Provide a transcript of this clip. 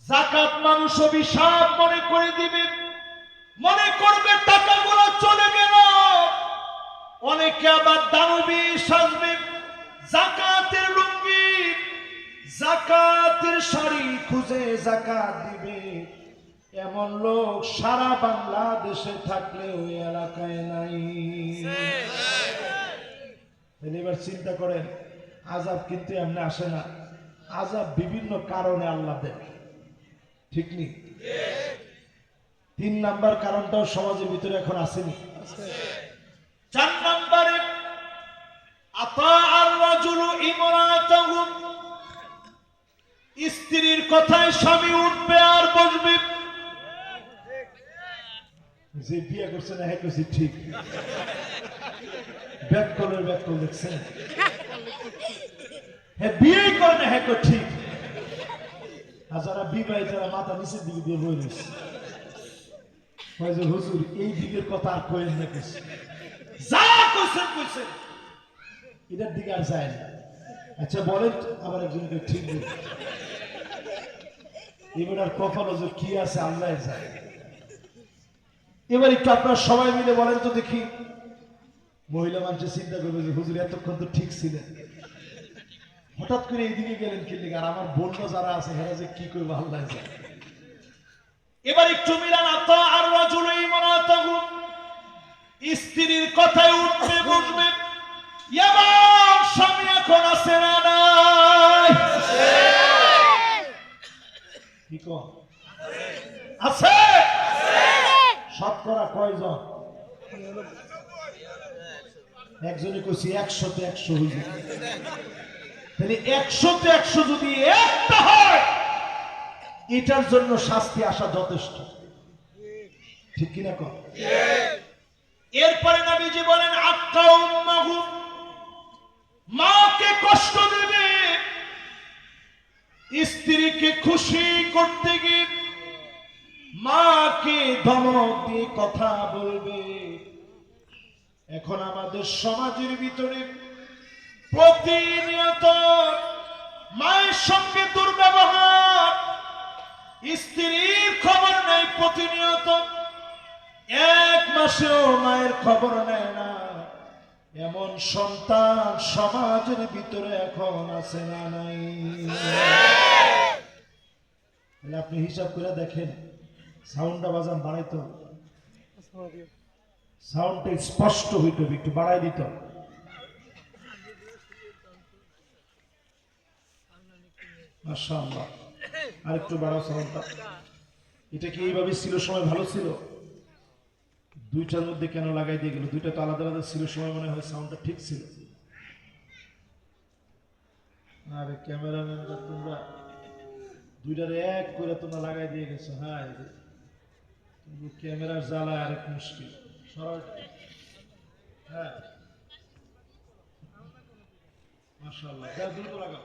যাকাত মানুষ অভিশাপ মনে করে দিবে, মনে করবে টাকাগুলো চলে গেল। অনেকে আবার দানবী সাজবে, যাকাতের লুঙ্গি যাকাতের শাড়ি খুঁজে যাকাত দিবে। এমন লোক সারা বাংলাদেশে থাকলেও ওই এলাকায় নাই। এবার চিন্তা করেন, আযাব কিন্তু এমনি আসে না, আযাব বিভিন্ন কারণে আল্লাহ দেন, ঠিক নেই? 3 নাম্বার কারণটাও সমাজের ভিতরে এখন আসেনি। 4 নম্বরে আতাআর রাজুলু ইমরাতাহু, স্ত্রীর কথায় স্বামী উঠবে আর বসবে। যে বিয়ে করছে না হ্যাঁ করছি ঠিক, ব্যাককলের ব্যাককল দেখছেন, হ্যাঁ বিয়ে করে না হ্যাঁ ঠিক। আর যারা বিবাহিত যারা মাথা নিচের দিকে দিয়ে বই রয়েছে, হুজুর এই দিকের কথা আর কয়েন না, কিছু যা কইছেন কইছেন, এটার দিকে আর যায় না। আচ্ছা বলেন, আবার একজনকে ঠিক বলি, এবার আর কপাল কি আছে আল্লাহ যায়। এবার একটু আপনারা সবাই মিলে বলেন তো দেখি, মহিলা মানুষ চিন্তা করবে যে হুজুর এতক্ষণ তো ঠিক ছিলেন, হঠাৎ করে এইদিকে গেলেন কি লিগে? আর আমার বোনরা যারা আছে হেরা যে কি করবে আল্লাহ যায়। এবার একটু মিলান, আতাআর রাজুলু ইমরাতাহু, স্ত্রীর কথায় উঠবে বসবে। এমন স্বামী এখন আছে না নাই? কি কন আছে? শতকরা কয়জন? একজনে কইছি 100-তে 100 হইবে। তাহলে 100-তে 100 যদি একটা হয়, এটার জন্য শাস্তি আসা যথেষ্ট, ঠিক কিনা কন? এরপরে নবীজি বলেন আক্কা উম্মাহু, মাকে কষ্ট দেবে, স্ত্রীকে খুশি করতে গিয়ে মাকে ধমক দিয়ে কথা বলবে। এখন আমাদের সমাজের ভিতরে প্রতিনিয়ত মায়ের সঙ্গে দুর্ব্যবহার, স্ত্রীর খবর নেই প্রতিনিয়ত, 1 মাসেও মায়ের খবর নেয় না, এমন সন্তান সমাজের ভিতরে এখন আছে না নাই? আপনি হিসাব করে দেখেন, সাউন্ডটা বাজান বাড়াইতো, সাউন্ডটা স্পষ্ট হইতো, একটু বাড়াই দিত। মাশাআল্লাহ, আর একটু বাড়াও সাউন্ডটা। এটা কি এইভাবে ছিল সময় ভালো ছিল? 2টার মধ্যে কেন লাগাই দিয়ে গেল? 2টা তো আলাদা আলাদা ছিল সময়, মনে হয় সাউন্ডটা ঠিক ছিল। আরে ক্যামেরাম্যানরা তোমরা 2টার এক করে তোমরা লাগাই দিয়ে গেছো। হ্যাঁ, ক্যামেরার জ্বালায় আরেক মুশকিল। হ্যাঁ মাশাআল্লাহ, দ্রুত লাগাও।